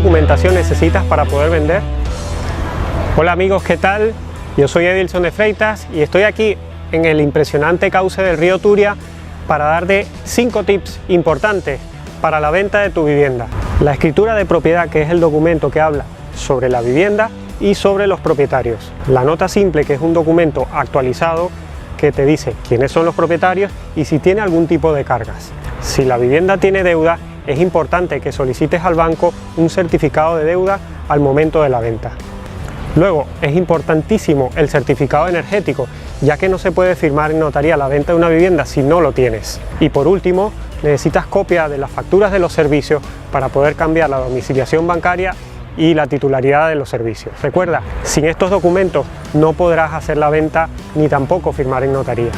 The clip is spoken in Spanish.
documentación necesitas para poder vender? Hola amigos, ¿qué tal? Yo soy Edilson de Freitas y estoy aquí en el impresionante cauce del río Turia para darte 5 tips importantes para la venta de tu vivienda. La escritura de propiedad, que es el documento que habla sobre la vivienda y sobre los propietarios. La nota simple, que es un documento actualizado que te dice quiénes son los propietarios y si tiene algún tipo de cargas. Si la vivienda tiene deuda, es importante que solicites al banco un certificado de deuda al momento de la venta. Luego, es importantísimo el certificado energético, ya que no se puede firmar en notaría la venta de una vivienda si no lo tienes. Y por último, necesitas copia de las facturas de los servicios para poder cambiar la domiciliación bancaria y la titularidad de los servicios. Recuerda, sin estos documentos no podrás hacer la venta ni tampoco firmar en notaría.